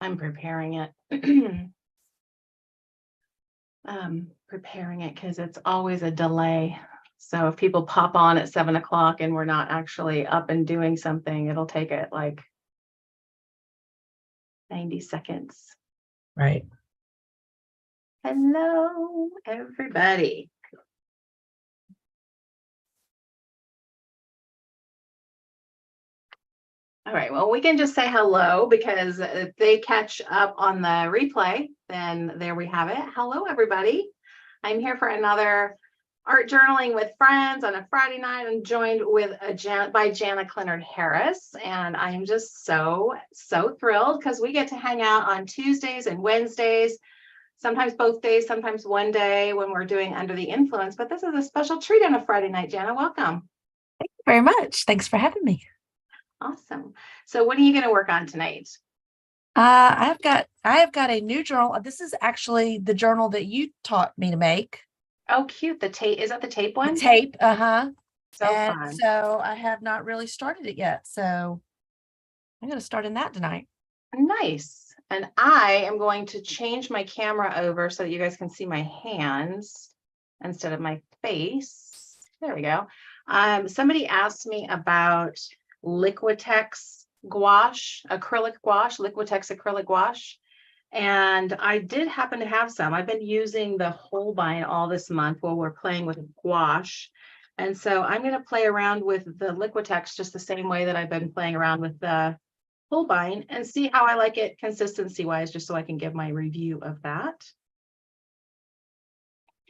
I'm preparing it. Preparing it because it's always a delay. So if people pop on at 7 o'clock and we're not actually up and doing something, it'll take it like 90 seconds. Right. Hello, everybody. All right, well, we can just say hello because if they catch up on the replay, then there we have it. Hello, everybody. I'm here for another Art Journaling with Friends on a Friday night. I'm joined with by Jana Clinard Harris, and I'm just so thrilled because we get to hang out on Tuesdays and Wednesdays, sometimes both days, sometimes one day when we're doing Under the Influence, but this is a special treat on a Friday night. Jana, welcome. Thank you very much. Thanks for having me. Awesome. So what are you going to work on tonight? I have got a new journal. This is actually the journal that you taught me to make. Oh, cute. The tape, is that the tape one? The tape, So fun. So I have not really started it yet. So I'm going to start in that tonight. Nice. And I am going to change my camera over so that you guys can see my hands instead of my face. There we go. Somebody asked me about Liquitex gouache, acrylic gouache, Liquitex acrylic gouache. And I did happen to have some. I've been using the Holbein all this month while we're playing with gouache. And so I'm going to play around with the Liquitex just the same way that I've been playing around with the Holbein and see how I like it consistency wise, just so I can give my review of that.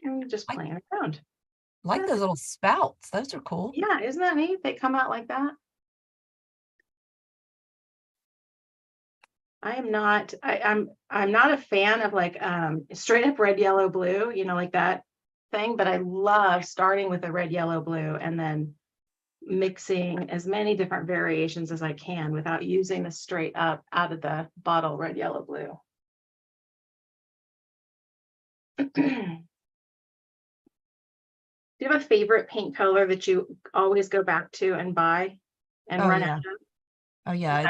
And just playing around. I like those little spouts. Those are cool. Yeah, isn't that neat? They come out like that. I'm not a fan of like straight up red, yellow, blue, like that thing, but I love starting with a red, yellow, blue and then mixing as many different variations as I can without using the straight up out of the bottle red, yellow, blue. Do you have a favorite paint color that you always go back to and buy and run out of? Oh yeah.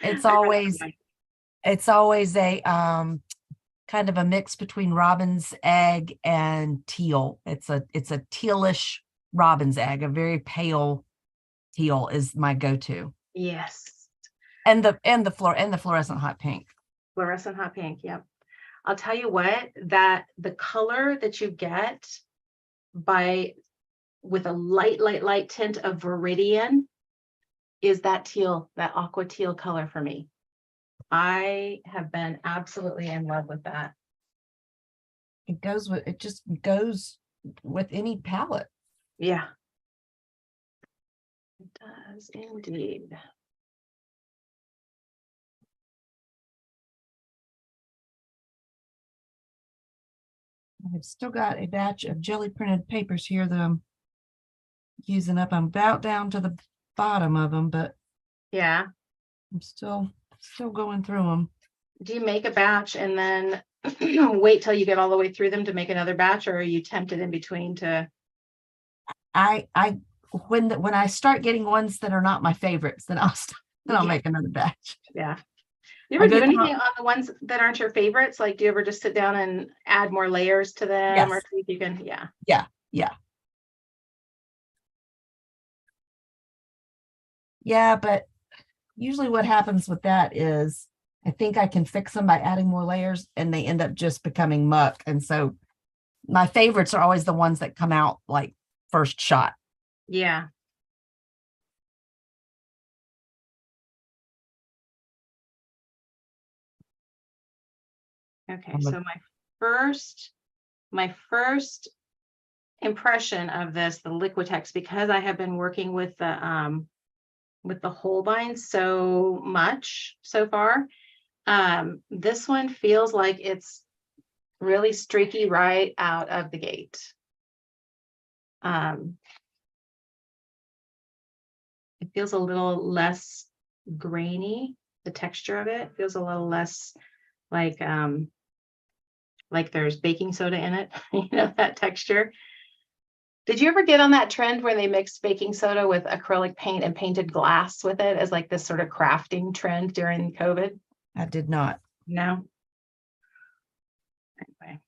It's always a kind of a mix between robin's egg and teal. It's a tealish robin's egg, a very pale teal is my go-to. Yes. And the fluorescent hot pink. Fluorescent hot pink, yep. I'll tell you what, that the color that you get with a light tint of Viridian is that teal, that aqua teal color for me. I have been absolutely in love with that. It just goes with any palette. Yeah. It does indeed. I've still got a batch of jelly printed papers here that I'm using up. I'm about down to the bottom of them, but yeah, I'm still going through them. Do you make a batch and then wait till you get all the way through them to make another batch, or are you tempted in between to? When I start getting ones that are not my favorites, then I'll make another batch. Yeah. You ever do anything on the ones that aren't your favorites? Like, do you ever just sit down and add more layers to them? Yes. Or see if you can? Yeah, but usually what happens with that is I think I can fix them by adding more layers and they end up just becoming muck. And so my favorites are always the ones that come out like first shot. Yeah. Okay, so my first impression of this, the Liquitex, because I have been working with the Holbein so much so far, this one feels like it's really streaky right out of the gate. It feels a little less grainy. The texture of it feels a little less like there's baking soda in it, that texture. Did you ever get on that trend where they mixed baking soda with acrylic paint and painted glass with it as like this sort of crafting trend during COVID? I did not. No. Anyway,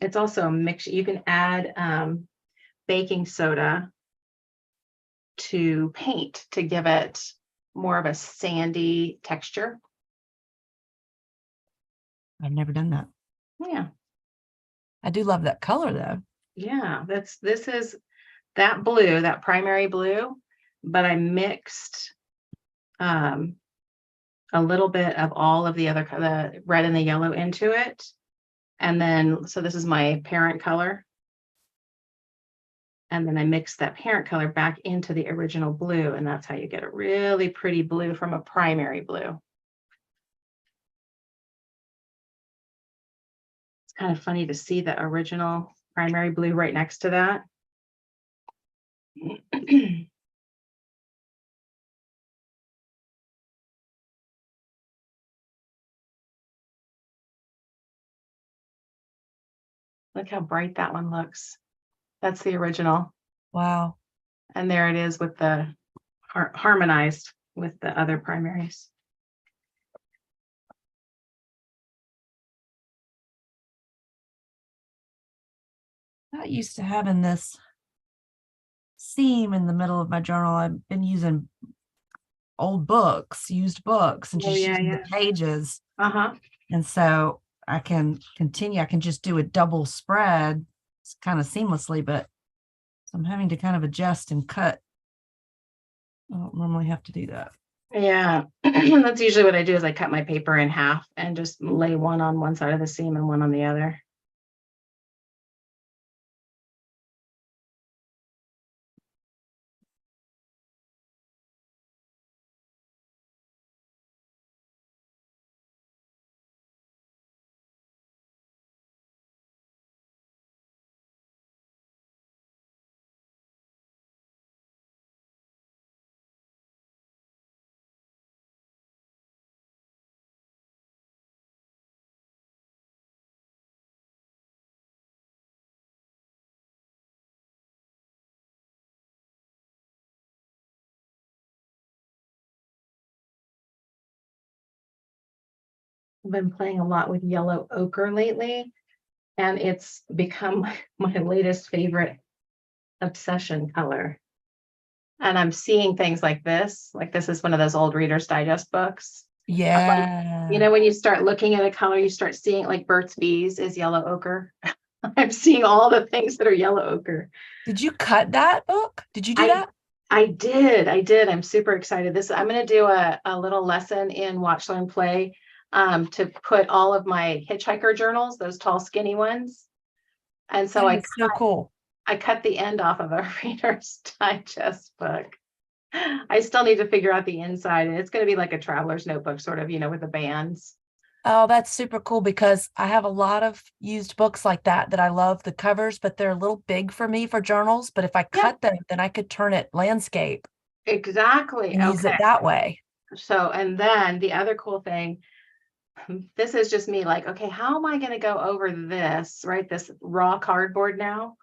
it's also a mix. You can add baking soda to paint to give it more of a sandy texture. I've never done that. Yeah. I do love that color though. Yeah, this is that blue, that primary blue, but I mixed a little bit of all of the other, the red and the yellow into it. And then, so this is my parent color. And then I mixed that parent color back into the original blue. And that's how you get a really pretty blue from a primary blue. It's kind of funny to see the original primary blue right next to that. Look how bright that one looks. That's the original. Wow. And there it is with the harmonized with the other primaries. Not used to having this seam in the middle of my journal. I've been using old books, used books, and just using the pages. And so I can continue. I can just do a double spread kind of seamlessly, but I'm having to kind of adjust and cut. I don't normally have to do that. Yeah, that's usually what I do is I cut my paper in half and just lay one on one side of the seam and one on the other. I've been playing a lot with yellow ochre lately, and it's become my latest favorite obsession color. And I'm seeing things like this is one of those old Reader's Digest books. Yeah. You know, when you start looking at a color, you start seeing like Burt's Bees is yellow ochre. I'm seeing all the things that are yellow ochre. Did you cut that book? Did you do that? I did. I'm super excited. I'm going to do a little lesson in Watch, Learn, Play to put all of my hitchhiker journals, those tall, skinny ones. And so so cool. I cut the end off of a Reader's Digest book. I still need to figure out the inside, and it's going to be like a traveler's notebook, sort of, you know, with the bands. Oh, that's super cool because I have a lot of used books like that I love the covers, but they're a little big for me for journals. But if I cut them, then I could turn it landscape. Exactly. And use it that way. So, and then the other cool thing, this is just me like, okay, how am I going to go over this, right? This raw cardboard now.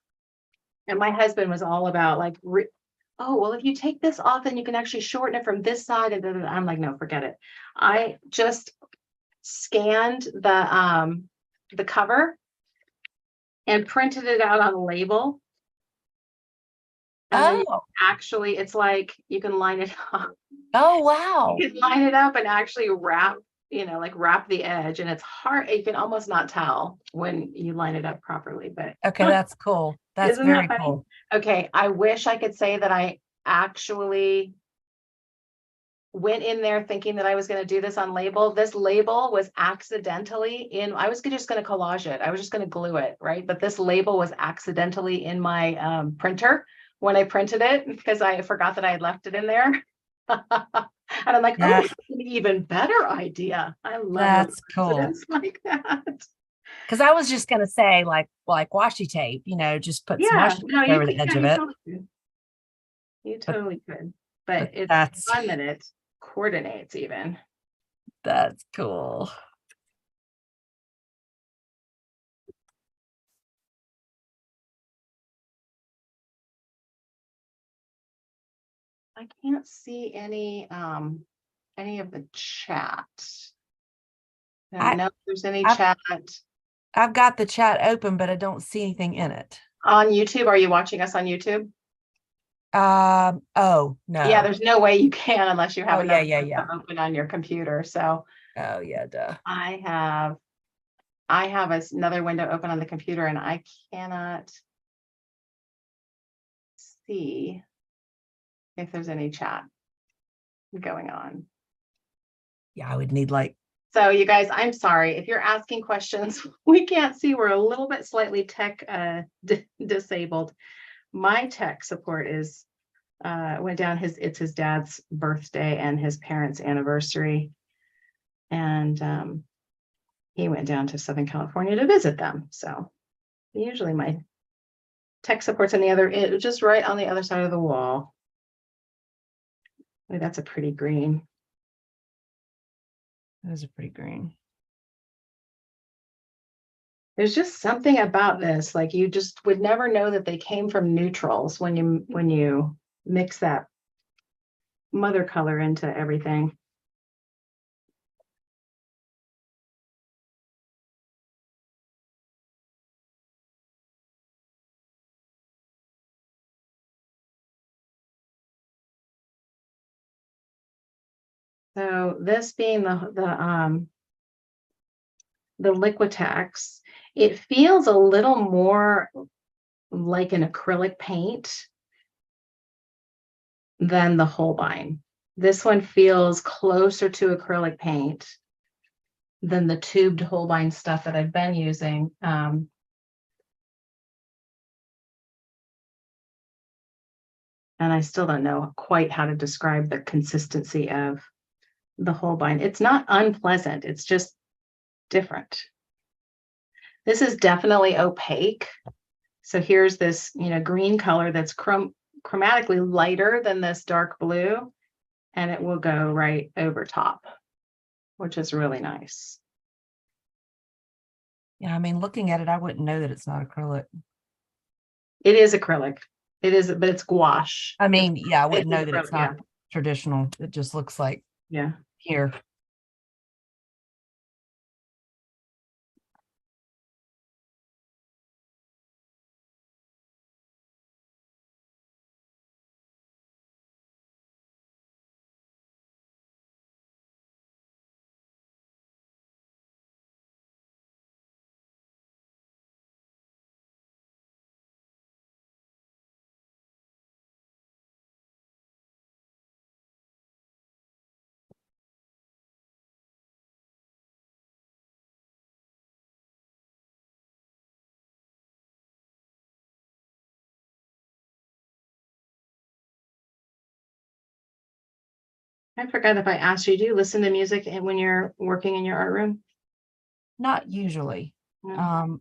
And my husband was all about like, oh, well, if you take this off, then you can actually shorten it from this side. And then I'm like, no, forget it. I just scanned the cover and printed it out on a label. And actually, it's like you can line it up. Oh, wow. You can line it up and actually wrap, you know, like wrap the edge. And it's hard. You can almost not tell when you line it up properly. But okay, that's cool. That's very cool. Okay, I wish I could say that I actually went in there thinking that I was going to do this on label. This label was accidentally I was just going to collage it. I was just going to glue it, right? But this label was accidentally in my printer when I printed it because I forgot that I had left it in there. And I'm like, oh, that's an even better idea. I love that's cool. Like that. Because I was just going to say like washi tape, you know, just put some washi tape over the edge of it. You totally could. But it's fun that it coordinates even. That's cool. I can't see any of the chat. I don't I, know if there's any I've, chat I've got the chat open, but I don't see anything in it. on YouTube. Are you watching us on YouTube? Oh Yeah, no. there's no way you can unless you have Oh yeah, another yeah, window yeah. open on your computer. So Oh yeah, duh. I have another window open on the computer and I cannot see if there's any chat going on. Yeah, I would need like, So you guys, I'm sorry if you're asking questions. We can't see. We're a little bit slightly tech disabled. My tech support is went down. It's his dad's birthday and his parents' anniversary, and he went down to Southern California to visit them. So usually my tech support's on the other, just right on the other side of the wall. Ooh, that's a pretty green. those are pretty green. There's just something about this, like you just would never know that they came from neutrals when you mix that mother color into everything. So this being the Liquitex, it feels a little more like an acrylic paint than the Holbein. This one feels closer to acrylic paint than the tubed Holbein stuff that I've been using. And I still don't know quite how to describe the consistency of the Holbein. It's not unpleasant. It's just different. This is definitely opaque. So here's this, green color that's chromatically lighter than this dark blue, and it will go right over top, which is really nice. Yeah, I mean, looking at it, I wouldn't know that it's not acrylic. It is acrylic. It is, but it's gouache. I mean, yeah, I wouldn't know that acrylic, it's not traditional. It just looks like yeah. here. I forgot if I asked you, do you listen to music when you're working in your art room? Not usually. No.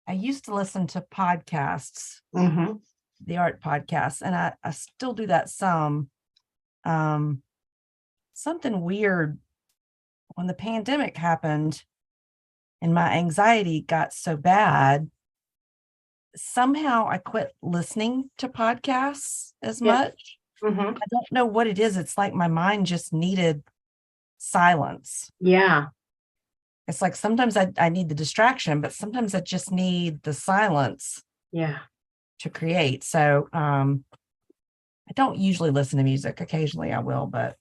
I used to listen to podcasts, Mm-hmm. the art podcasts, and I still do that some. Something weird when the pandemic happened and my anxiety got so bad, somehow I quit listening to podcasts as Yeah. much. Mm-hmm. I don't know what it is. It's like my mind just needed silence. Yeah. It's like sometimes I need the distraction, but sometimes I just need the silence Yeah. to create. So I don't usually listen to music. Occasionally I will, but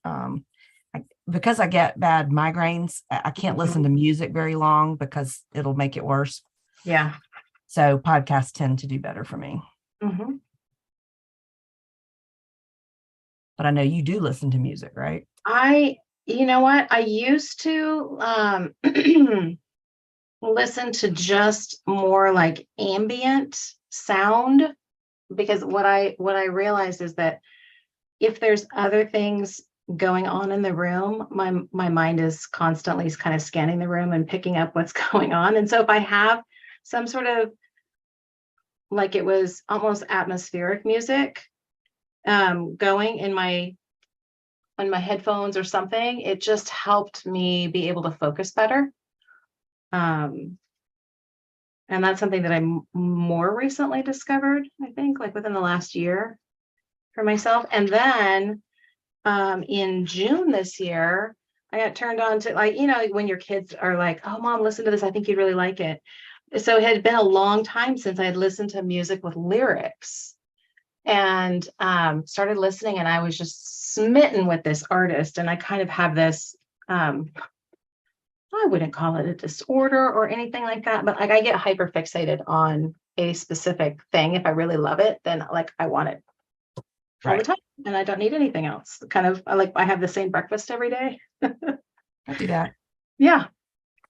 because I get bad migraines, I can't listen to music very long because it'll make it worse. Yeah. So podcasts tend to do better for me. Mm-hmm. But I know you do listen to music, right? You know what? I used to listen to just more like ambient sound, because what I realized is that if there's other things going on in the room, my mind is constantly kind of scanning the room and picking up what's going on. And so if I have some sort of, like, it was almost atmospheric music going in my on my headphones or something, it just helped me be able to focus better. And that's something that I more recently discovered, I think, like within the last year. for myself. And then in June this year, I got turned on to, like, when your kids are like, oh, mom, listen to this. I think you'd really like it. So it had been a long time since I had listened to music with lyrics, and started listening, and I was just smitten with this artist. And I kind of have this, I wouldn't call it a disorder or anything like that, but like I get hyper fixated on a specific thing. If I really love it, then like I want it all the Right. time, and I don't need anything else. Kind of I have the same breakfast every day. I do that. Yeah,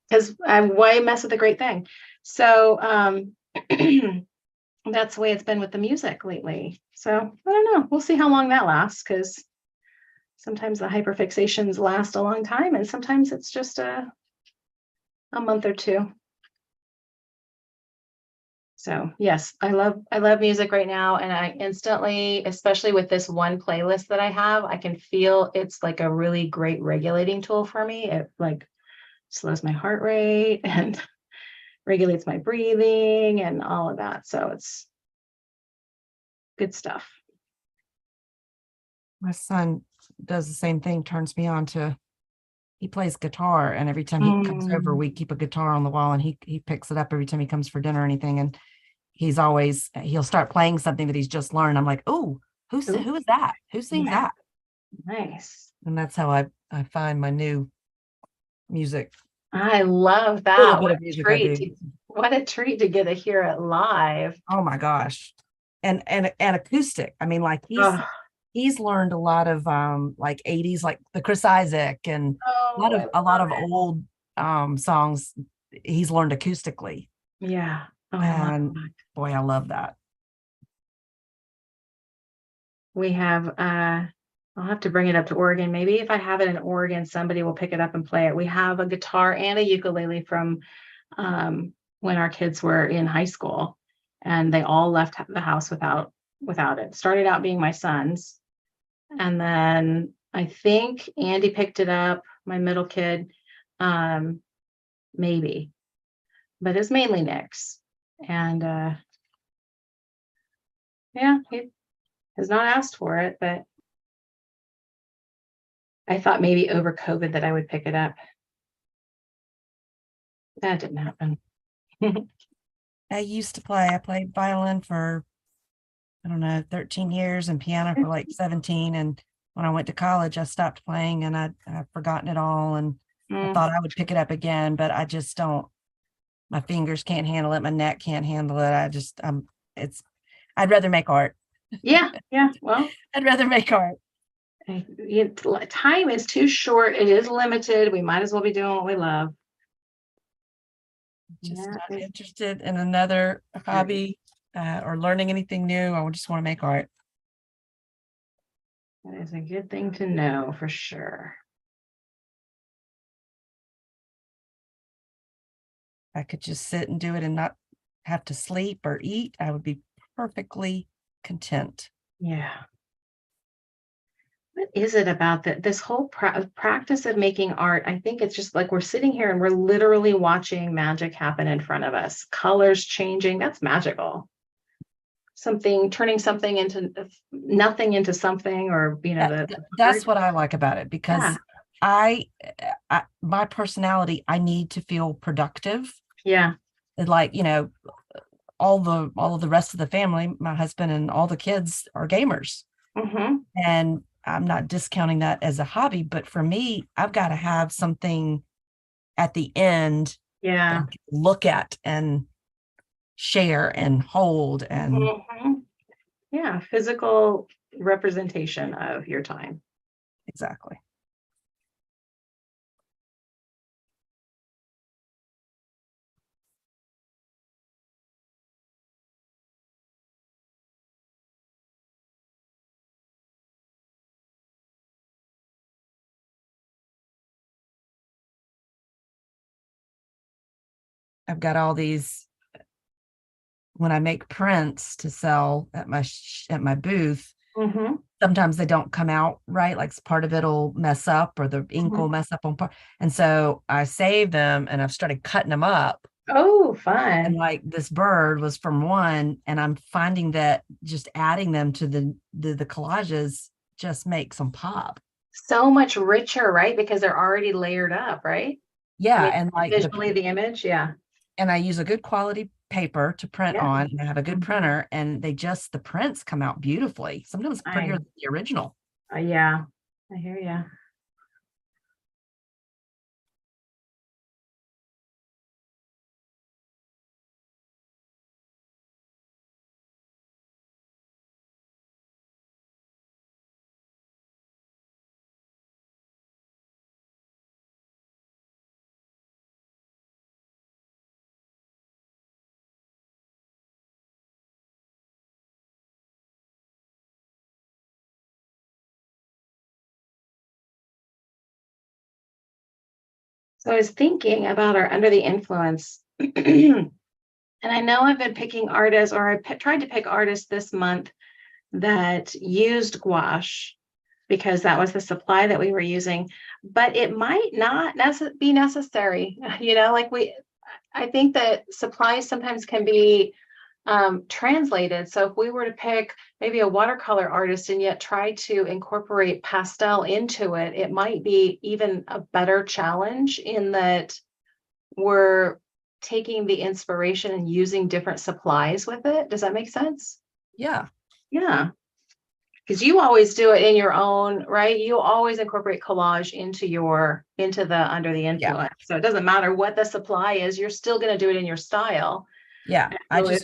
because why mess with a great thing? So that's the way it's been with the music lately. So I don't know. We'll see how long that lasts, because sometimes the hyperfixations last a long time, and sometimes it's just a month or two. So yes, I love music right now, and I instantly, especially with this one playlist that I have, I can feel it's like a really great regulating tool for me. It like slows my heart rate and regulates my breathing and all of that. So it's good stuff. My son does the same thing, turns me on to, he plays guitar, and every time he comes over, we keep a guitar on the wall, and he picks it up every time he comes for dinner or anything. And he'll start playing something that he's just learned. I'm like, oh, who is that? Who sings Yeah, that? nice. And that's how I find my new music. I love A little that. bit What of a music I treat. do. What a treat to get to hear it live. Oh my gosh. And acoustic. I mean, like Oh, he's learned a lot of like 80s, like the Chris Isaac, and oh, I a lot love of it. old songs he's learned acoustically. Yeah. Oh, I love And that. boy, I love that. We have I'll have to bring it up to Oregon. Maybe if I have it in Oregon, somebody will pick it up and play it. We have a guitar and a ukulele from when our kids were in high school, and they all left the house without it. Started out being my son's, and then I think Andy picked it up, my middle kid, um, maybe, but it's mainly Nick's. And yeah, he has not asked for it, but I thought maybe over COVID that I would pick it up. That didn't happen. I played violin for, I don't know, 13 years, and piano for like 17. And when I went to college, I stopped playing, and I've forgotten it all. And I Mm, thought I would pick it up again, but I just don't, my fingers can't handle it. My neck can't handle it. It's, I'd rather make art. yeah, yeah. Well, I'd rather make art. time is too short. It is limited. We might as well be doing what we love. Just That not is interested in another great. hobby or learning anything new. I just want to make art. That is a good thing to know for sure. I could just sit and do it and not have to sleep or eat. I would be perfectly content. Yeah. What is it about this whole practice of making art? I think it's just like we're sitting here and we're literally watching magic happen in front of us. Colors changing. That's magical. Turning something into nothing into something, or That's what I like about it, yeah, because my personality, I need to feel productive. yeah. And like, all of the rest of the family, my husband and all the kids are gamers. Hmm. And I'm not discounting that as a hobby, but for me, I've got to have something at the end that I Yeah. can look at and share and hold. And Hmm. Yeah. Physical representation of your time. exactly. I've got all these, when I make prints to sell at at my booth, Hmm. sometimes they don't come out right. Like part of it'll mess up, or the ink will Hmm. mess up on part. And so I save them, and I've started cutting them up Oh, And fun. like this bird was from one, and I'm finding that just adding them to the collages just makes them pop. So much richer, right? Because they're already layered up, right? I Yeah, mean, and like visually the image, yeah. and I use a good quality paper to print Yeah. on, and I have a good Mhm. printer, and the prints come out beautifully, sometimes prettier I, than the original. yeah, I hear you. So I was thinking about our under the influence. And I know I've been picking artists, or tried to pick artists this month that used gouache because that was the supply that we were using, but it might not be necessary. Like I think that supplies sometimes can be translated. So if we were to pick maybe a watercolor artist and yet try to incorporate pastel into it, it might be even a better challenge in that we're taking the inspiration and using different supplies with it. Does that make sense? Yeah. Yeah. Because you always do it in your own, right? You always incorporate collage into the under the Yeah. influence. So it doesn't matter what the supply is, you're still going to do it in your style. Yeah. So if,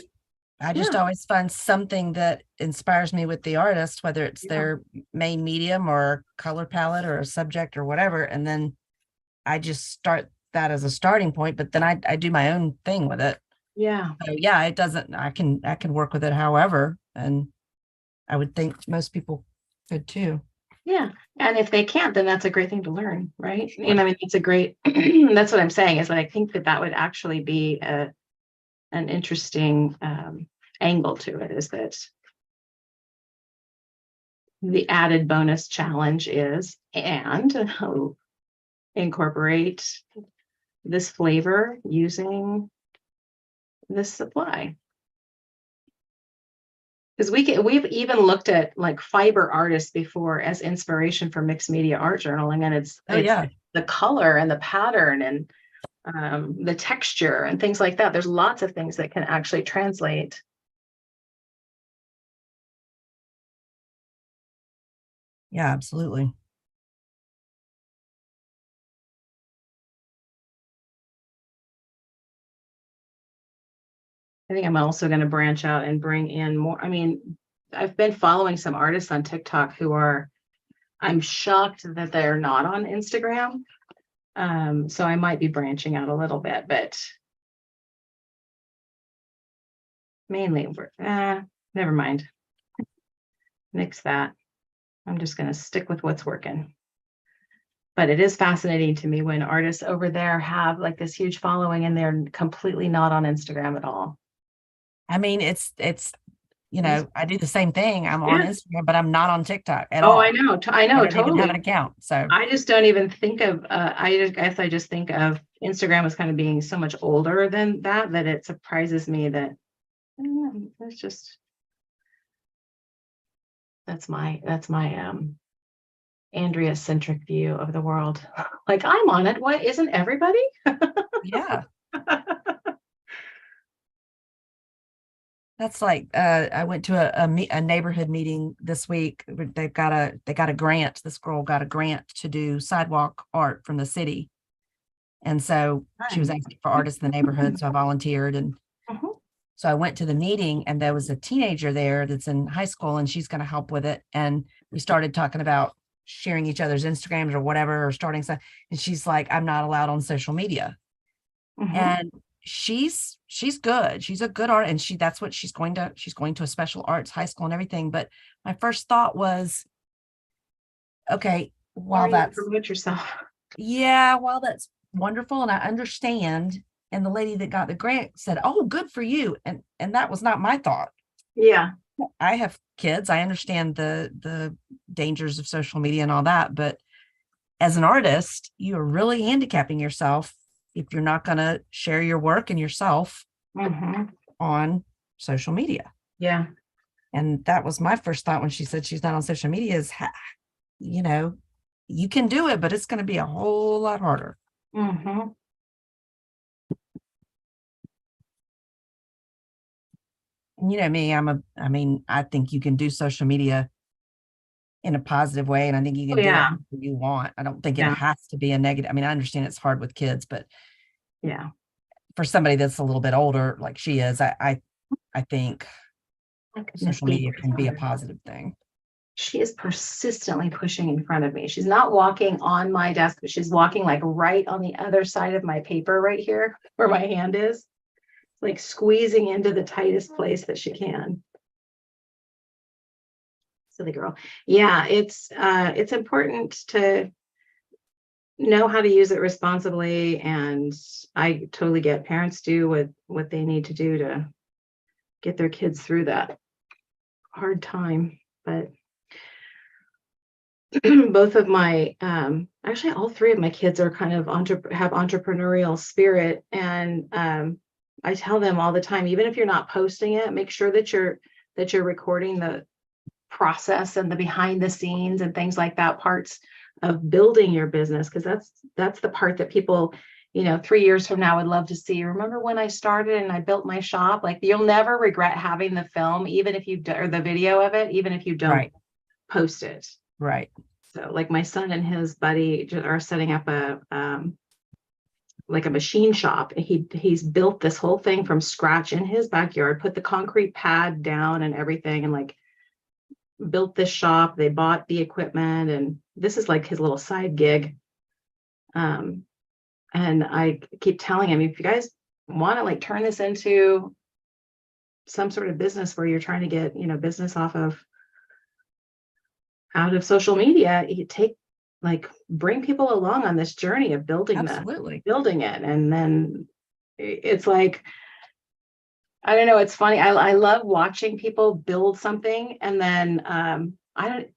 I just yeah, always find something that inspires me with the artist, whether it's yeah, their main medium or color palette or a subject or whatever. And then I just start that as a starting point, but then I do my own thing with it. yeah, So yeah, it doesn't, I can work with it however. And I would think most people could too. yeah. And if they can't, then that's a great thing to learn, right? Sure. I mean, it's a great, that's what I'm saying is that I think that that would actually be an interesting angle to it, is that the added bonus challenge is, and incorporate this flavor using this supply. Because we've even looked at like fiber artists before as inspiration for mixed media art journaling, and Oh it's yeah. the color and the pattern and the texture and things like that. There's lots of things that can actually translate. Yeah, absolutely. I think I'm also going to branch out and bring in more. I mean, I've been following some artists on TikTok who are, I'm shocked that they're not on Instagram. So I might be branching out a little bit, but mainly, never mind. Nix that. I'm just going to stick with what's working. But it is fascinating to me when artists over there have like this huge following and they're completely not on Instagram at all. I mean, I do the same thing. I'm on Yeah. Instagram, but I'm not on TikTok at Oh, I all. know. I I know, don't even have an totally. account. So I just don't even think of, guess I just think of Instagram as kind of being so much older than that, that it surprises me that it's just, that's my Andrea centric view of the world. Like I'm on it. What isn't everybody? yeah, that's like I went to a neighborhood meeting this week. They got a grant. This girl got a grant to do sidewalk art from the city. And so she was Fun. asking for artists in the neighborhood. So I volunteered. And Mhm. so I went to the meeting, and there was a teenager there that's in high school, and she's going to help with it. And we started talking about sharing each other's Instagrams or whatever, or starting stuff. And she's like, I'm not allowed on social media. Mhm. And she's good. She's a good art. And that's what she's going to a special arts high school and everything. But my first thought was, okay, Why are you to promote yourself? while that's wonderful and I understand. And the lady that got the grant said, oh, good for you. And that was not my thought. Yeah. I have kids. I understand the dangers of social media and all that, but as an artist, you are really handicapping yourself if you're not going to share your work and yourself on social media. Yeah. And that was my first thought when she said she's not on social media is, you know, you can do it, but it's going to be a whole lot harder. Mm-hmm. And you know me, I think you can do social media in a positive way. And I think you can do it however you want. I don't think it has to be a negative. I mean, I understand it's hard with kids, but yeah, for somebody that's a little bit older, like she is, I think social media can be a positive thing. She is persistently pushing in front of me. She's not walking on my desk, but she's walking like right on the other side of my paper right here where my hand is, like squeezing into the tightest place that she can. Silly girl. Yeah, it's important to know how to use it responsibly, and I totally get parents do what they need to do to get their kids through that hard time. But both of my actually all three of my kids are kind of have entrepreneurial spirit, and I tell them all the time, even if you're not posting it, make sure that you're recording the process and the behind the scenes and things like that, parts of building your business, because that's the part that people, 3 years from now would love to see. Remember when I started and I built my shop? Like, you'll never regret having the film, even if you or the video of it, even if you don't post it. Right. So like my son and his buddy are setting up a like a machine shop. He's built this whole thing from scratch in his backyard, put the concrete pad down and everything, and like built this shop. They bought the equipment, and this is like his little side gig. And I keep telling him, if you guys want to like turn this into some sort of business where you're trying to get, business out of social media, you bring people along on this journey of building building it. And then it's like, I don't know, it's funny. I love watching people build something, and then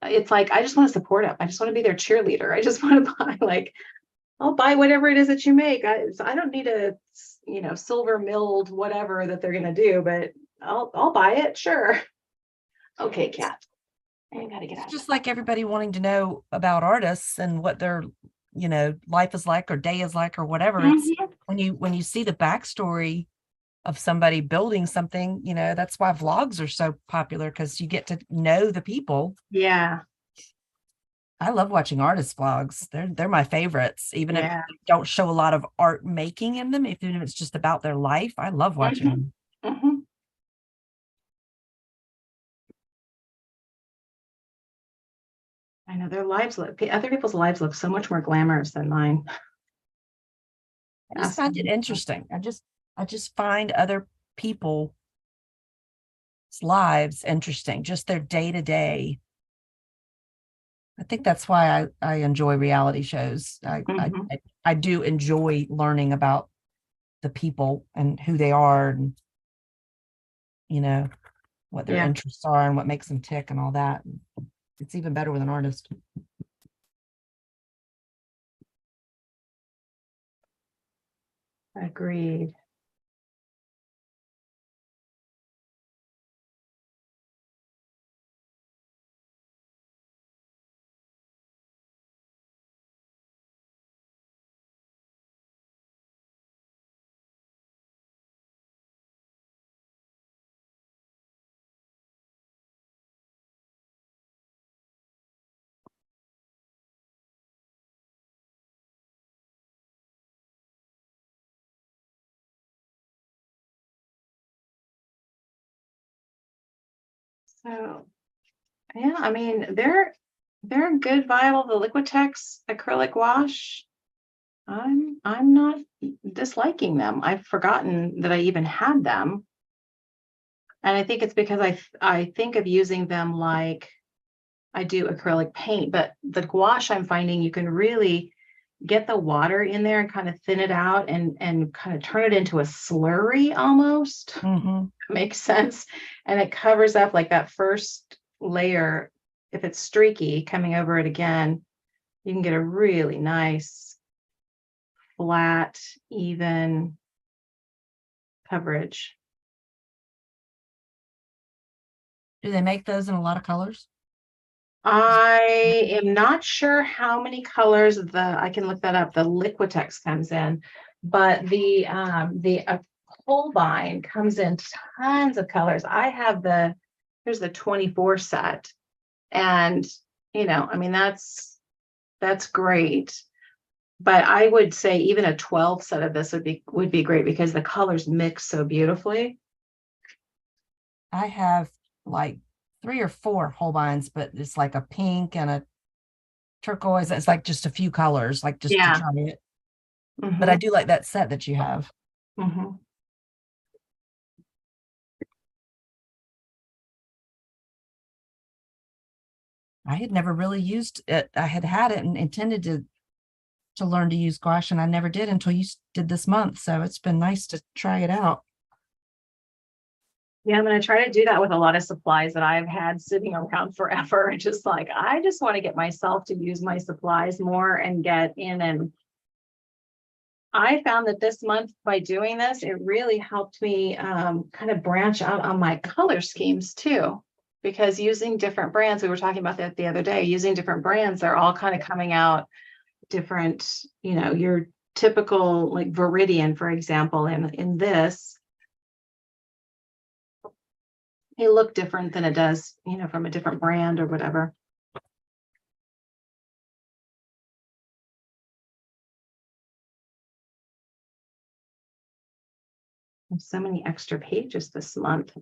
it's like, I just want to support them. I just want to be their cheerleader. I just want to buy, I'll buy whatever it is that you make. I don't need a, silver milled whatever that they're going to do, but I'll buy it. Sure. Okay, Kat. I gotta get out. Just like everybody wanting to know about artists and what their, life is like or day is like or whatever. It's when you see the backstory of somebody building something, that's why vlogs are so popular, because you get to know the people. Yeah. I love watching artist vlogs. They're my favorites, even if they don't show a lot of art making in them, even if it's just about their life. I love watching them. Mm-hmm. I know other people's lives look so much more glamorous than mine. I just find it interesting. I just find other people's lives interesting, just their day to day. I think that's why I enjoy reality shows. I do enjoy learning about the people and who they are, and what their interests are and what makes them tick and all that. It's even better with an artist. Agreed. So, yeah, I mean, they're good, viable. The Liquitex acrylic wash, I'm not disliking them. I've forgotten that I even had them. And I think it's because I think of using them like I do acrylic paint, but the gouache, I'm finding you can really get the water in there and kind of thin it out and kind of turn it into a slurry almost. Makes sense. And it covers up like that first layer. If it's streaky, coming over it again, you can get a really nice flat, even coverage. Do they make those in a lot of colors? I am not sure how many colors I can look that up, the Liquitex comes in, but the Holbein comes in tons of colors. I have here's the 24 set, and I mean that's great. But I would say even a 12 set of this would be great because the colors mix so beautifully. I have like 3 or 4 Holbeins, but it's like a pink and a turquoise. It's like just a few colors, like just to Yeah. try it. Mhm. But I do like that set that you have. Mhm. I had never really used it. I had it and intended to learn to use gouache, and I never did until you did this month. So it's been nice to try it out. Yeah, I'm going to try to do that with a lot of supplies that I've had sitting around forever. Just like, I just want to get myself to use my supplies more and get in. And I found that this month by doing this, it really helped me kind of branch out on my color schemes too. Because using different brands, we were talking about that the other day, using different brands, they're all kind of coming out different, your typical like Viridian, for example, in this. It look different than it does, from a different brand or whatever. There's so many extra pages this month.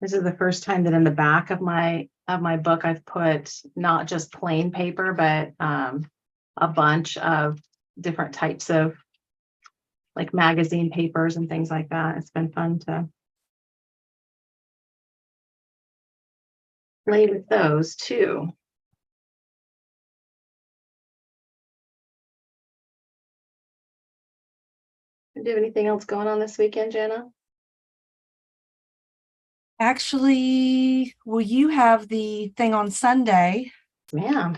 This is the first time that in the back of my book I've put not just plain paper, but a bunch of different types of like magazine papers and things like that. It's been fun to play with those too. Do you have anything else going on this weekend, Jana? Actually, well, you have the thing on Sunday. Yeah.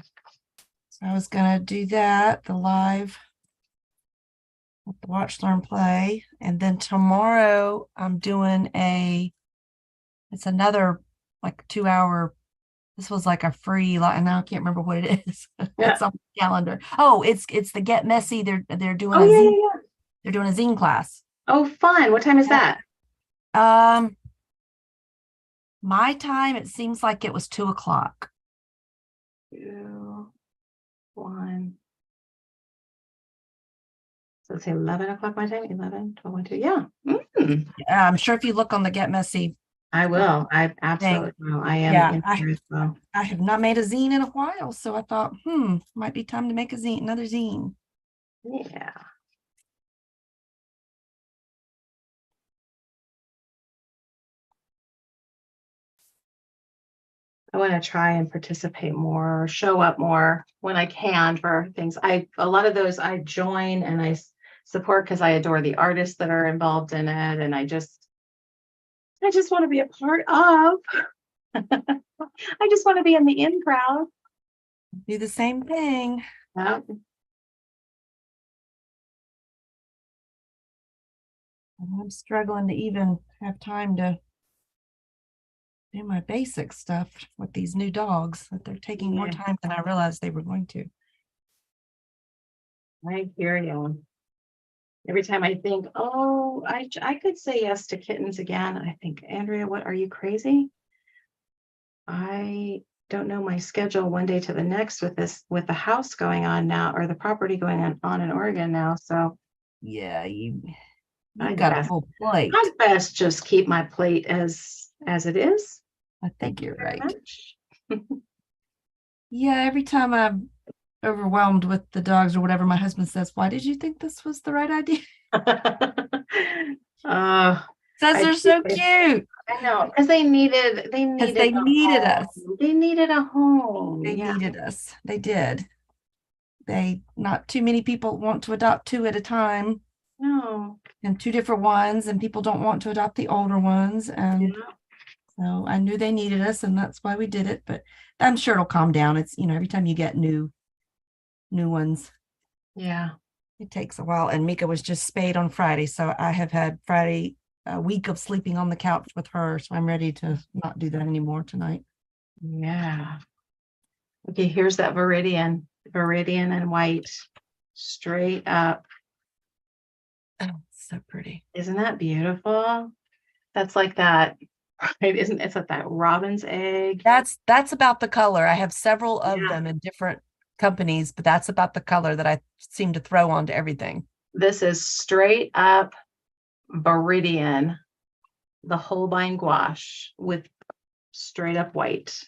So I was going to do that, the live with the Watch, Learn, Play. And then tomorrow I'm doing it's another like 2-hour. This was like a free, and now I can't remember what it is. Yeah. It's on the calendar. Oh, it's the Get Messy. They're doing Oh, a yeah, zine. yeah, yeah. They're doing a zine class. Oh, fun. What time is that? My time, it seems like it was 2 o'clock. 2, 1. So let's say 11 o'clock my time, 11, 12, 1, 2. Yeah. I'm sure if you look on the Get Messy I will. I absolutely will. I am Yeah, in here as well. I have not made a zine in a while, so I thought, might be time to make a zine, another zine. Yeah. I want to try and participate more, show up more when I can for things. A lot of those I join and I support because I adore the artists that are involved in it, and I just want to be a part of. I just want to be in the in crowd. Do the same thing. Yeah. I'm struggling to even have time to do my basic stuff with these new dogs, that they're taking more time than I realized they were going to. I hear you. Every time I think, oh, I could say yes to kittens again, I think, Andrea, what, are you crazy? I don't know my schedule one day to the next with the house going on now, or the property going on in Oregon now. So Yeah, you've I got a best, full plate. I best just keep my plate as it is. I think you're right. Much. Yeah, every time I'm overwhelmed with the dogs or whatever, my husband says, "Why did you think this was the right idea?" Says they're so cute. I know, because they needed us. They needed a home. They Yeah. needed us. They did. Not too many people want to adopt 2 at a time. No. And 2 different ones, and people don't want to adopt the older ones. And so I knew they needed us, and that's why we did it. But I'm sure it'll calm down. It's, every time you get new new ones. Yeah. It takes a while. And Mika was just spayed on Friday. So I have had Friday a week of sleeping on the couch with her. So I'm ready to not do that anymore tonight. Yeah. Okay, here's that Viridian and white, straight up. Oh, so pretty. Isn't that beautiful? That's like that, right? Isn't it's like that robin's egg? That's about the color. I have several of Yeah. them in different companies, but that's about the color that I seem to throw onto everything. This is straight up Viridian, the Holbein gouache with straight up white.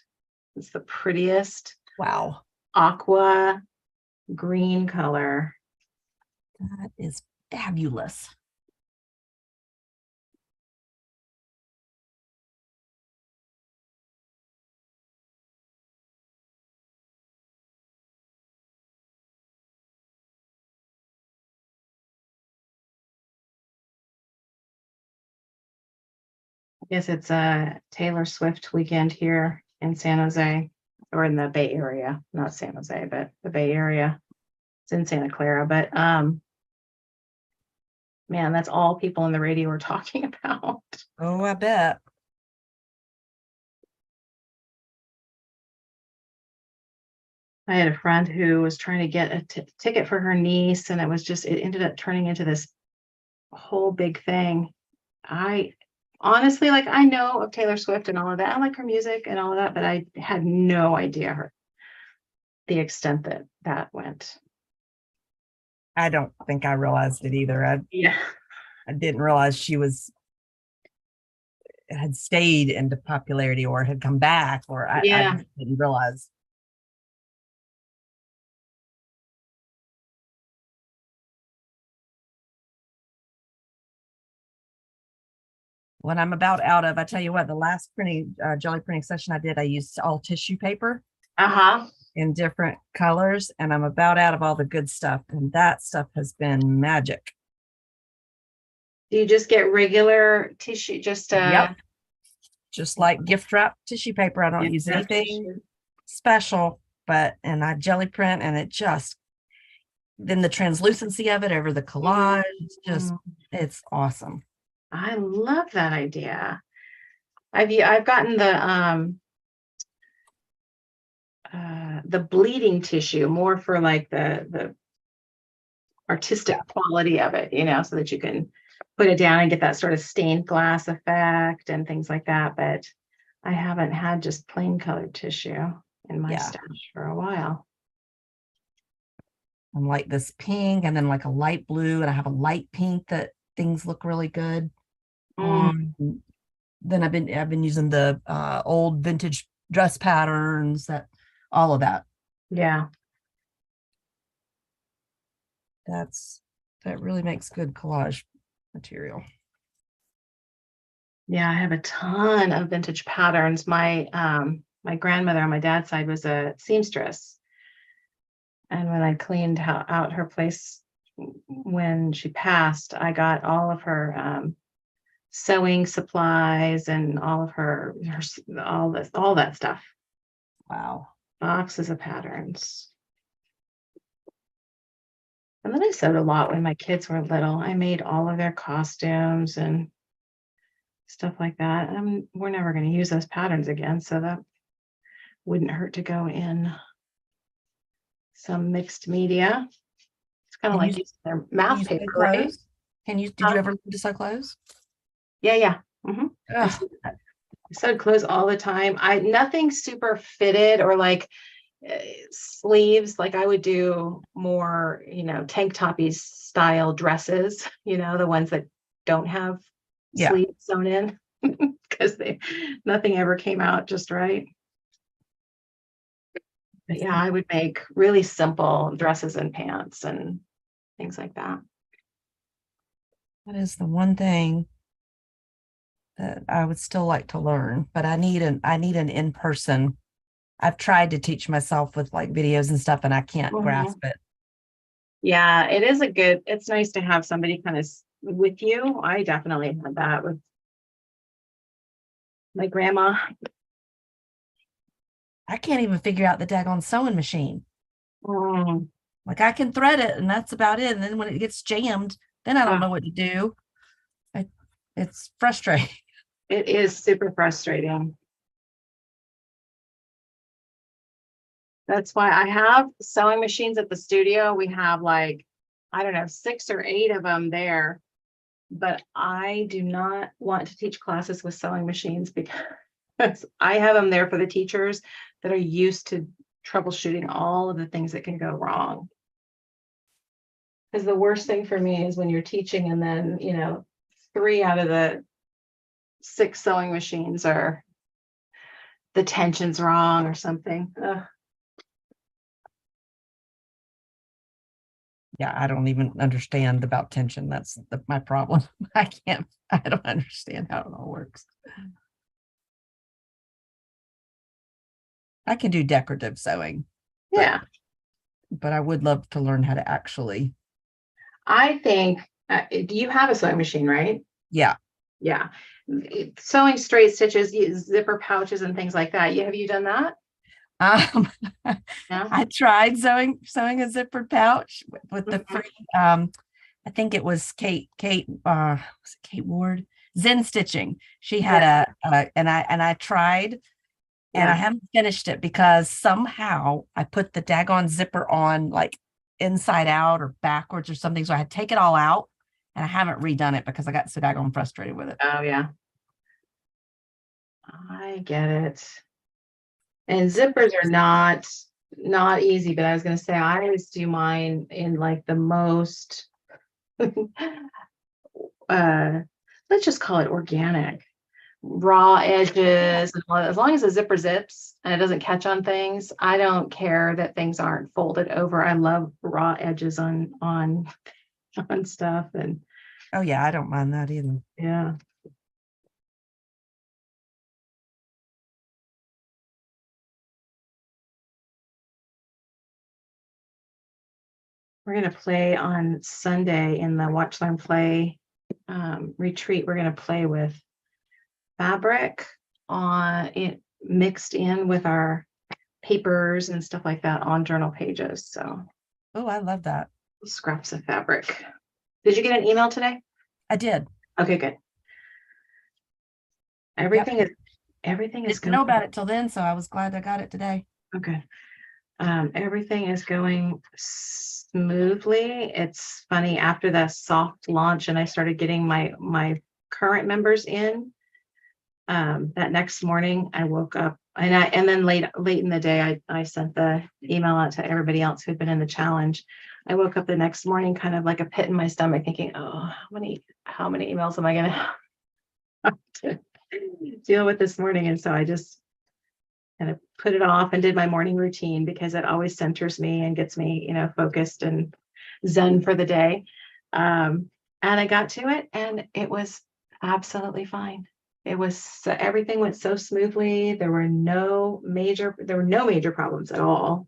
It's the prettiest Wow. aqua green color. That is fabulous. I guess it's a Taylor Swift weekend here in San Jose, or in the Bay Area, not San Jose, but the Bay Area. It's in Santa Clara, but man, that's all people in the radio are talking about. Oh, I bet. I had a friend who was trying to get a ticket for her niece, and it ended up turning into this whole big thing. I honestly, like, I know of Taylor Swift and all of that. I like her music and all of that, but I had no idea the extent that that went. I don't think I realized it either. Yeah. I didn't realize she had stayed into popularity or had come back, or I Yeah. just didn't realize. When I'm about out of, I tell you what, the last jelly printing session I did, I used all tissue paper Uh-huh. in different colors, and I'm about out of all the good stuff. And that stuff has been magic. Do you just get regular tissue? Just Yep. Just like gift wrap tissue paper. I don't use gift wrap anything tissue? special, and I jelly print, and it just, then the translucency of it over the collage, just, it's awesome. I love that idea. I've gotten the bleeding tissue more for like the artistic quality of it, so that you can put it down and get that sort of stained glass effect and things like that. But I haven't had just plain colored tissue in my stash for a while. And like this pink, and then like a light blue, and I have a light pink that things look really good. Then I've been using the old vintage dress patterns, that all of that. Yeah. That really makes good collage material. Yeah, I have a ton of vintage patterns. My grandmother on my dad's side was a seamstress. And when I cleaned out her place when she passed, I got all of her sewing supplies and all of her all that stuff. Wow. Boxes of patterns. And then I sewed a lot when my kids were little. I made all of their costumes and stuff like that. We're never going to use those patterns again, so that wouldn't hurt to go in some mixed media. It's kind of like using their math paper, right? Did you ever learn to sew clothes? Yeah. I sewed clothes all the time. Nothing super fitted or like sleeves. Like I would do more, tank toppy style dresses, the ones that don't have sleeves sewn in, because nothing ever came out just right. But yeah, I would make really simple dresses and pants and things like that. That is the one thing that I would still like to learn, but I need an in-person. I've tried to teach myself with like videos and stuff, and I can't grasp it. Yeah, it's nice to have somebody kind of with you. I definitely had that with my grandma. I can't even figure out the daggone sewing machine. Like I can thread it and that's about it. And then when it gets jammed, then I don't know what to do. It's frustrating. It is super frustrating. That's why I have sewing machines at the studio. We have like, I don't know, 6 or 8 of them there. But I do not want to teach classes with sewing machines because I have them there for the teachers that are used to troubleshooting all of the things that can go wrong. Because the worst thing for me is when you're teaching and then, 3 out of the 6 sewing machines are the tension's wrong or something. Ugh. Yeah, I don't even understand about tension. That's my problem. I don't understand how it all works. I can do decorative sewing. Yeah. But I would love to learn how to actually. I think, do you have a sewing machine, right? Yeah. Yeah. Sewing straight stitches, zipper pouches and things like that. Have you done that? Um, Yeah. I tried sewing a zippered pouch with the Mhm. free, I think it was Kate, was it Kate Ward? Zen Stitching. She had and I tried and I Yeah. haven't finished it because somehow I put the daggone zipper on like inside out or backwards or something. So I had to take it all out and I haven't redone it because I got so daggone frustrated with it. Oh, yeah. I get it. And zippers are not easy, but I was gonna say I always do mine in like the most let's just call it organic. Raw edges, and as long as the zipper zips and it doesn't catch on things, I don't care that things aren't folded over. I love raw edges on on stuff, and Oh yeah, I don't mind that either. yeah. We're gonna play on Sunday in the Watch Learn Play retreat. We're gonna play with fabric on it mixed in with our papers and stuff like that on journal pages. So Oh, I love that. scraps of fabric. Did you get an email today? I did. Okay, good. Yep. Everything is Didn't know going about it till then, so I was glad I got it today. okay. Everything is going smoothly. It's funny, after the soft launch and I started getting my current members in, that next morning I woke up and then late in the day I sent the email out to everybody else who'd been in the challenge. I woke up the next morning kind of like a pit in my stomach thinking, oh, how many emails am I gonna have to deal with this morning? And so I just kind of put it off and did my morning routine because it always centers me and gets me, focused and zen for the day. And I got to it and it was absolutely fine. Everything went so smoothly. There were no major problems at all.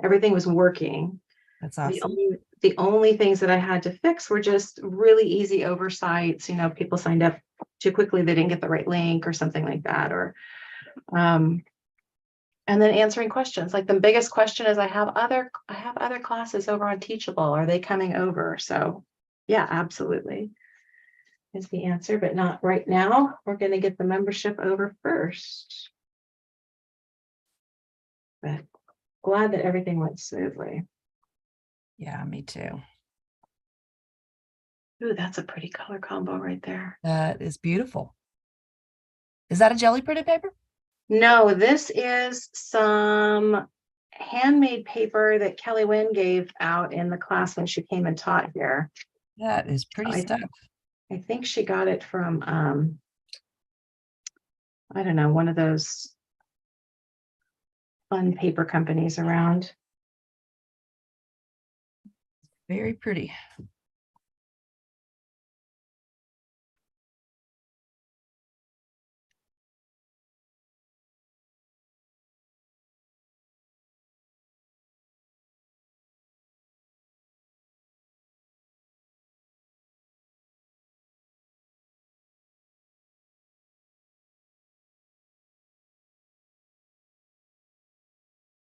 Everything was working. That's The awesome. only things that I had to fix were just really easy oversights. People signed up too quickly, they didn't get the right link or something like that, or and then answering questions. Like the biggest question is I have other classes over on Teachable. Are they coming over? So yeah, absolutely is the answer, but not right now. We're going to get the membership over first. But glad that everything went smoothly. Yeah, me too. Ooh, that's a pretty color combo right there. That is beautiful. Is that a jelly printed paper? No, this is some handmade paper that Kelly Wynn gave out in the class when she came and taught here. That is pretty I, stuff. I think she got it from, I don't know, one of those fun paper companies around. Very pretty.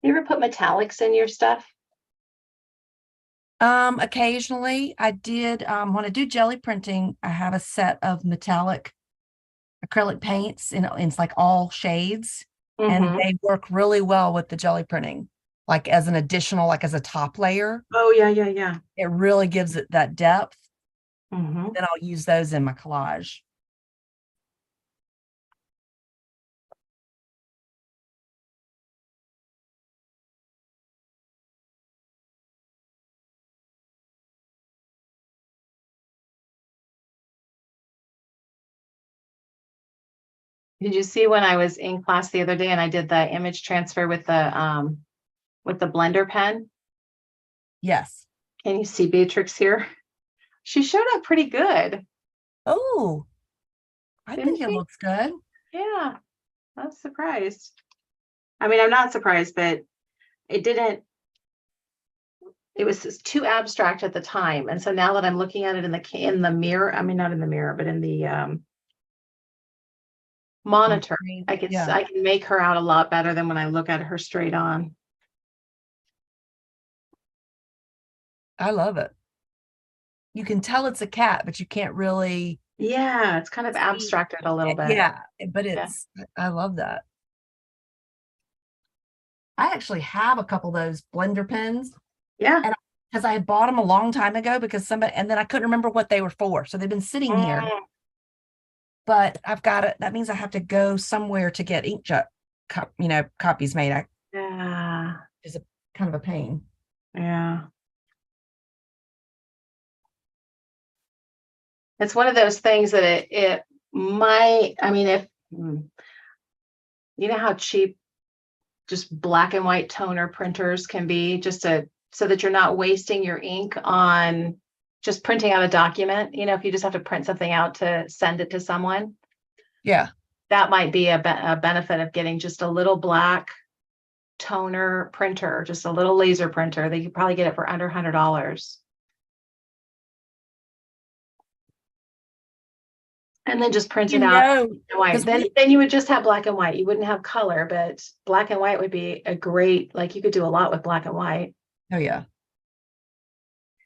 You ever put metallics in your stuff? Occasionally I did, when I do jelly printing, I have a set of metallic acrylic paints and it's like all shades and Mhm. they work really well with the jelly printing, like as an additional, like as a top layer. Oh, yeah, yeah, yeah. It really gives it that depth. Mhm. Then I'll use those in my collage. Did you see when I was in class the other day and I did the image transfer with the blender pen? Yes. Can you see Beatrix here? She showed up pretty good, Oh, I didn't think it she? looks good. Yeah, I was surprised. I mean, I'm not surprised, but it didn't, it was just too abstract at the time. And so now that I'm looking at it in the mirror, I mean, not in the mirror, but in the On monitor, screen. I Yeah, can make her out a lot better than when I look at her straight on. I love it. You can tell it's a cat, but you can't really Yeah, it's kind of see. abstracted a little bit. Yeah, but Yeah. I love that. I actually have a couple of those blender pens Yeah. and because I had bought them a long time ago because somebody, and then I couldn't remember what they were for. So they've been sitting here, Mm, but I've got it. That means I have to go somewhere to get inkjet, copies made. I yeah. is a kind of a pain. Yeah. It's one of those things that it might, I mean, if you know how cheap just black and white toner printers can be, just to so that you're not wasting your ink on just printing out a document. You know, if you just have to print something out to send it to someone, Yeah. that might be a benefit of getting just a little black toner printer, just a little laser printer. They could probably get it for under $100. And then just print You it out know, black and white. because Then you would just have black and white. You wouldn't have color, but black and white would be a great, like you could do a lot with black and white. oh yeah.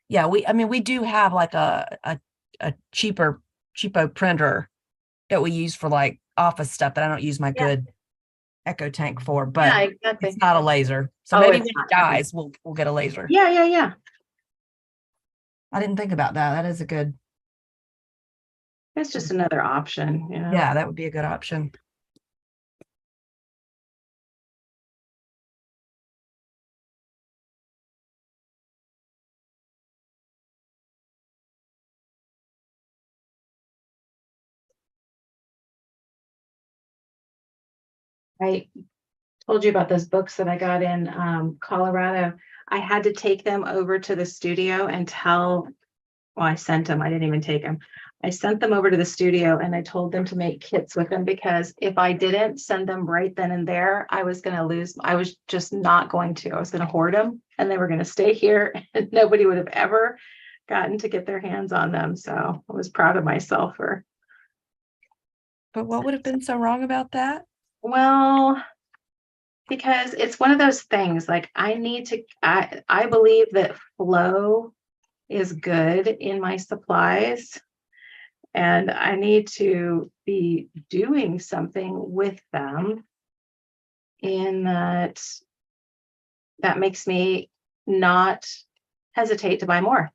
Yeah, I mean we do have like a cheapo printer that we use for like office stuff that I don't use my Yeah, good Echo Tank for, yeah, but it's exactly. not a laser. So Oh, maybe it's when it not. Okay. dies, we'll get a laser. Yeah, yeah, yeah. I didn't think about that. That is a good, It's just another option, you know. yeah, that would be a good option. I told you about those books that I got in Colorado. I had to take them over to the studio and well, I sent them. I didn't even take them. I sent them over to the studio and I told them to make kits with them because if I didn't send them right then and there, I was going to lose. I was just not going to. I was going to hoard them and they were going to stay here and nobody would have ever gotten to get their hands on them. So I was proud of myself for, But what would have been so wrong about that? well, because it's one of those things like I believe that flow is good in my supplies and I need to be doing something with them in that makes me not hesitate to buy more.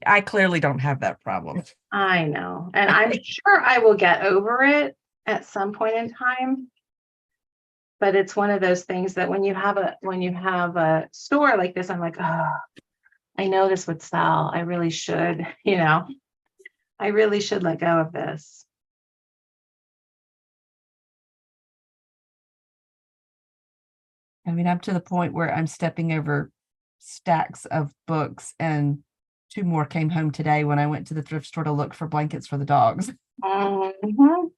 I clearly don't have that problem. I know. And I'm sure I will get over it at some point in time. But it's one of those things that when you have a store like this, I'm like, oh, I know this would sell. I really should, I really should let go of this. I mean, I'm to the point where I'm stepping over stacks of books, and two more came home today when I went to the thrift store to look for blankets for the dogs. Mhm.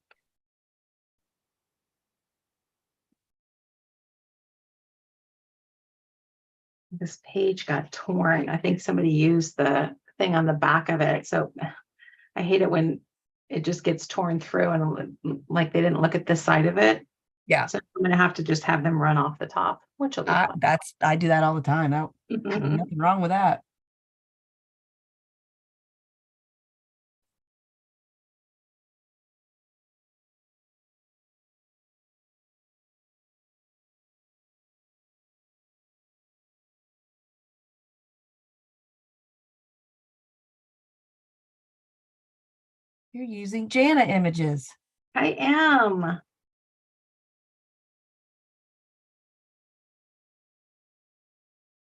This page got torn. I think somebody used the thing on the back of it. So I hate it when it just gets torn through and like they didn't look at this side of it. Yeah. So I'm gonna have to just have them run off the top, which will be fun. I do that all the time. Nothing wrong with that. You're using Jana images. I am.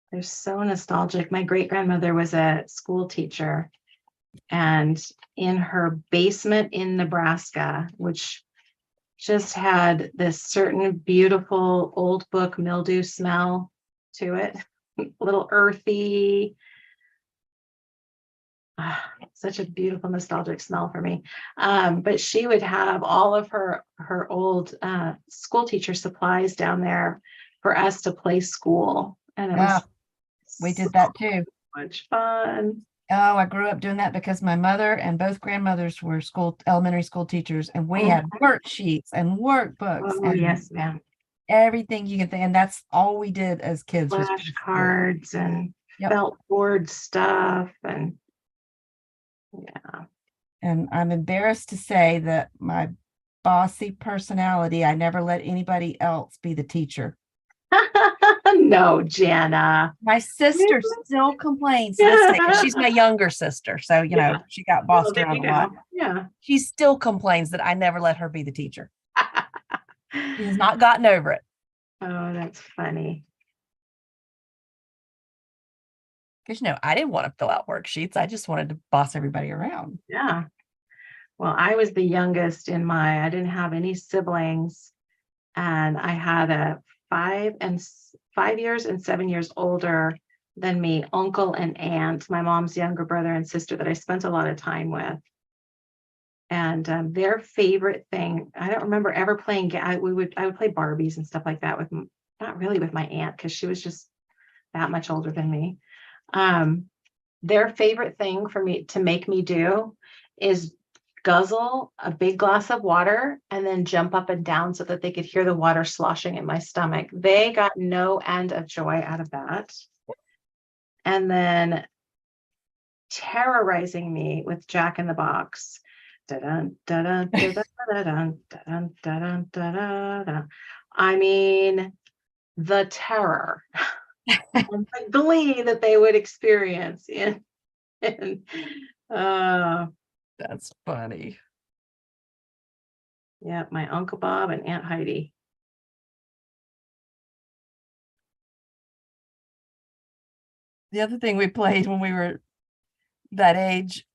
They're so nostalgic. My great grandmother was a school teacher, and in her basement in Nebraska, which just had this certain beautiful old book mildew smell to it, a little earthy. Such a beautiful nostalgic smell for me. But she would have all of her old school teacher supplies down there for us to play school, and it Yeah, was we so did that too. much fun. Oh, I grew up doing that because my mother and both grandmothers were elementary school teachers, and we had worksheets and workbooks Oh, and yes, ma'am. everything you can think. And that's all we did as kids was play school. Flashcards and Yep. felt board stuff, and yeah. And I'm embarrassed to say that my bossy personality, I never let anybody else be the teacher. No, Jana. My sister still complains to this day, 'cause she's my younger sister. So, you know, she got bossed There around you a lot. go. Yeah. She still complains that I never let her be the teacher. She has not gotten over it. Oh, that's funny. Because, you know, I didn't want to fill out worksheets. I just wanted to boss everybody around. Yeah. Well, I was the youngest I didn't have any siblings, and I had a 5 years and 7 years older than me, uncle and aunt, my mom's younger brother and sister that I spent a lot of time with. And their favorite thing, I don't remember ever playing. I would play Barbies and stuff like that with, not really with my aunt, because she was just that much older than me. Their favorite thing for me to make me do is guzzle a big glass of water and then jump up and down so that they could hear the water sloshing in my stomach. They got no end of joy out of that. And then terrorizing me with Jack in the Box. Da-dun, da-dun, da-dun, da-dun, da-dun, da-dun, da-dun, da-dun. I mean, the terror and the glee that they would experience in That's funny. Yeah, my Uncle Bob and Aunt Heidi. The other thing we played when we were that age,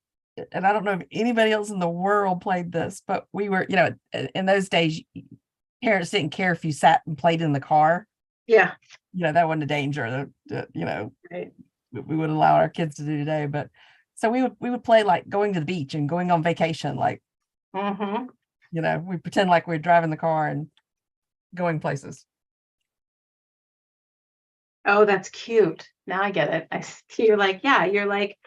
and I don't know if anybody else in the world played this, but we were, you know, in those days, parents didn't care if you sat and played in the car. Yeah. You know, that wasn't a danger that you know, Right. we would allow our kids to do today. But so we would play like going to the beach and going on vacation, like, you know, we pretend like we're driving the car and going places. Oh, that's cute. Now I get it. You're like, yeah, you're like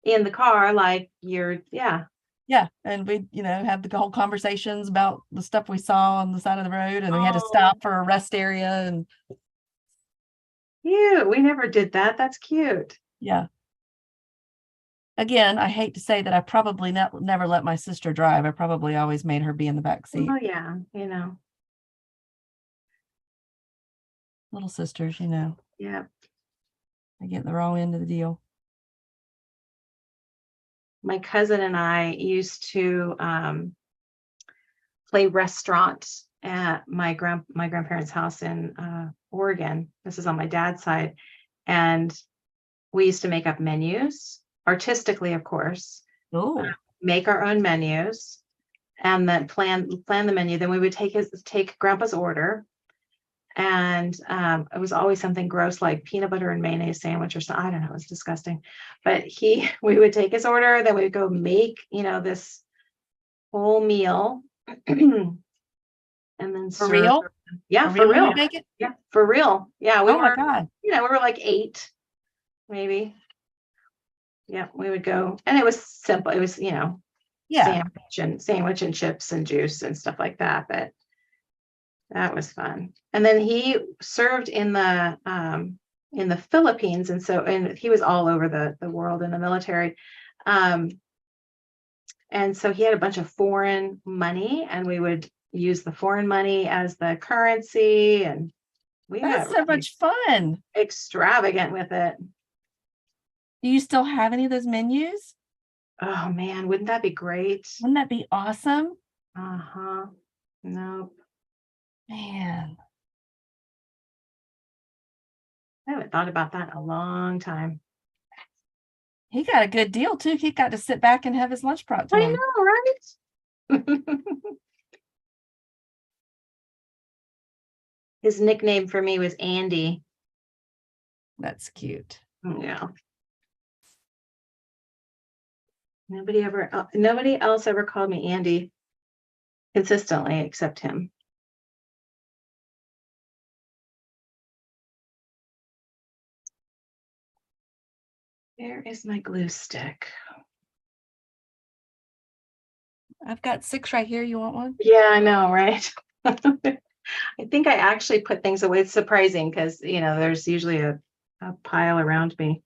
in the car, like yeah. Yeah, and we, you know, have the whole conversations about the stuff we saw on the side of the road, and we had to stop for a rest area, and Cute. We never did that. That's cute. yeah. Again, I hate to say that I probably never let my sister drive. I probably always made her be in the back seat. Oh yeah, you know. Little sisters, you know. Yeah. I get the wrong end of the deal. My cousin and I used to play restaurant at my grandparents' house in Oregon. This is on my dad's side. And we used to make up menus, artistically, of course. Oh. Make our own menus and then plan the menu. Then we would take grandpa's order. And it was always something gross like peanut butter and mayonnaise sandwich or something. I don't know, it was disgusting. But we would take his order, then we would go make, you know, this whole meal. And then For real? Yeah, for real. You make it? Yeah, for real. Yeah, Oh my God. you know, we were like 8, maybe. Yeah, we would go, and it was simple. It was, you know, Yeah. sandwich and chips and juice and stuff like that. But That was fun. And then he served in the Philippines, and he was all over the world in the military. And so he had a bunch of foreign money, and we would use the foreign money as the currency, and we That's got so really much fun. extravagant with it. Do you still have any of those menus? Oh man, wouldn't that be great? Wouldn't that be awesome? Uh-huh. Nope. Man, I haven't thought about that in a long time. he got a good deal too. He got to sit back and have his lunch brought to I him. know, right? His nickname for me was Andy. That's cute. Yeah. Nobody else ever called me Andy consistently except him. Where is my glue stick? I've got 6 right here. You want one? Yeah, I know, right? I think I actually put things away. It's surprising because, there's usually a pile around me.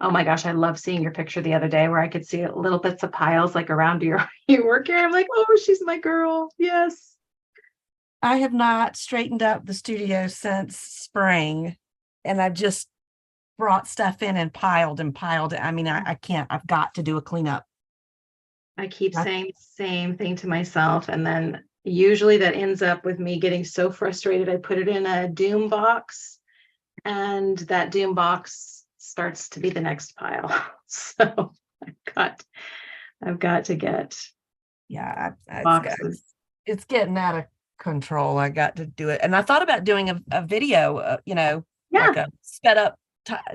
Oh my gosh, I love seeing your picture the other day where I could see little bits of piles like around your work area. I'm like, oh, she's my girl. Yes. I have not straightened up the studio since spring, and I've just brought stuff in and piled and piled. I mean, I can't. I've got to do a cleanup. I keep saying the same thing to myself, and then usually that ends up with me getting so frustrated. I put it in a doom box, and that doom box starts to be the next pile. So I've got to get boxes. It's getting out of control. I got to do it, and I thought about doing a video. Like a sped up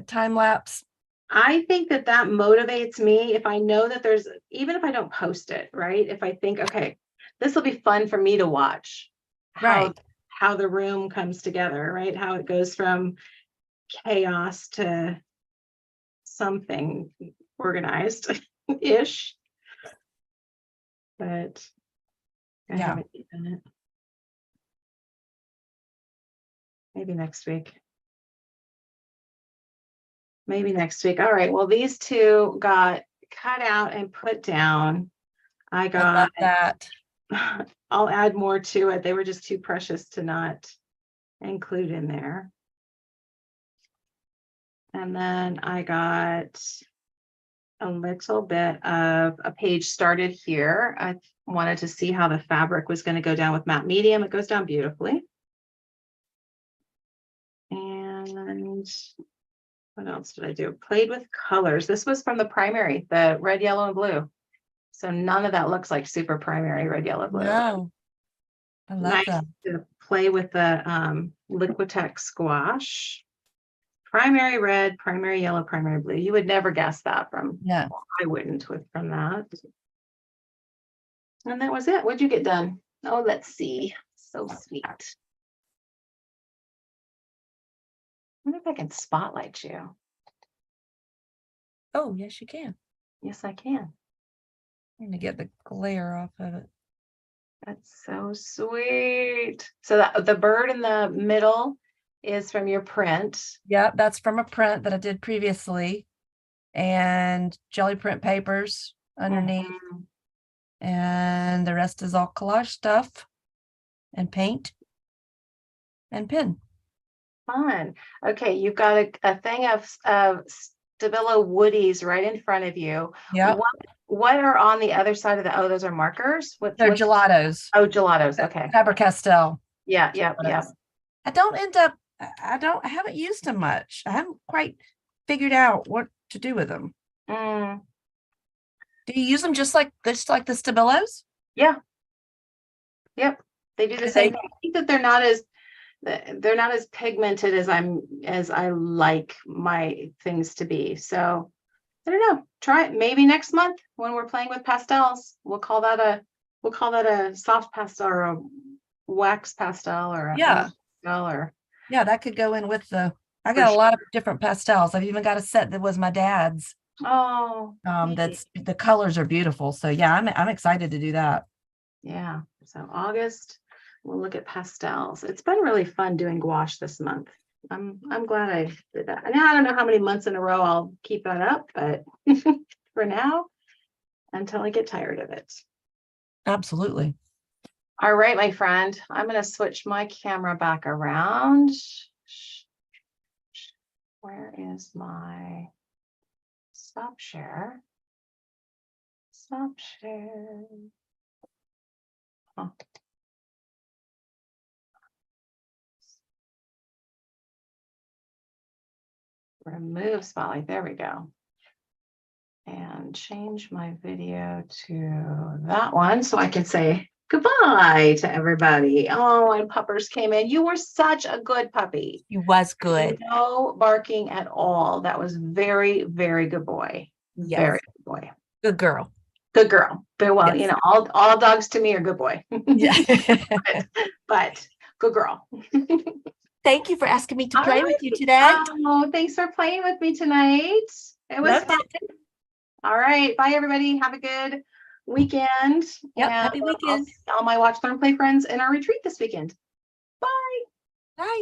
time lapse. I think that motivates me if I know that even if I don't post it, right? If I think, okay, this will be fun for me to watch how the room comes together, right? How it goes from chaos to something organized ish. But I haven't done it. Maybe next week. All right. Well, these two got cut out and put down. I love that. I'll add more to it. They were just too precious to not include in there. And then I got a little bit of a page started here. I wanted to see how the fabric was going to go down with matte medium. It goes down beautifully. And what else did I do? Played with colors. This was from the primary, the red, yellow, and blue. So none of that looks like super primary red, yellow, blue. No, I love that. To play with the Liquitex squash. Primary red, primary yellow, primary blue. You would never guess that from. No, I wouldn't from that. And that was it. What'd you get done? Oh, let's see. So sweet. I wonder if I can spotlight you. Oh, yes, you can. Yes, I can. I'm gonna get the glare off of it. That's so sweet. So the bird in the middle is from your print. Yep, that's from a print that I did previously, and jelly print papers underneath, and the rest is all collage stuff and paint and pin. Fun. Okay, you've got a thing of Stabilo Woodies right in front of you. Yeah. What are on the other side of those are markers? They're gelatos. Oh, gelatos. Okay. Faber-Castell. Yeah. I haven't used them much. I haven't quite figured out what to do with them. Do you use them just like the Stabilos? Yeah. Yep. They do the same thing. I think that they're not as pigmented as I like my things to be. So I don't know. Try it maybe next month when we're playing with pastels. We'll call that a soft pastel or a wax pastel or a pastel or that could go in with I got a lot of different pastels. I've even got a set that was my dad's. Oh, that's the colors are beautiful. So yeah, I'm excited to do that. Yeah. So August We'll look at pastels. It's been really fun doing gouache this month. I'm glad I did that. Now I don't know how many months in a row I'll keep that up, but for now, until I get tired of it. Absolutely. All right, my friend, I'm going to switch my camera back around. Where is my stop share? Stop share. Oh. Remove spotlight. There we go. And change my video to that one so I can say goodbye to everybody. Oh, and Puppers came in. You were such a good puppy. You was good. No barking at all. That was very, very good boy. Yes. Very good boy. Good girl. Good girl. Very well, Yes. all dogs to me are good boy. Yeah. but good girl. Thank you for asking me to All play right. with you today. Oh, thanks for playing with me tonight. It was Loved fun. it. All right. Bye, everybody. Have a good weekend. Yep. And Happy weekend. I'll see all my Watch, Learn, Play friends in our retreat this weekend.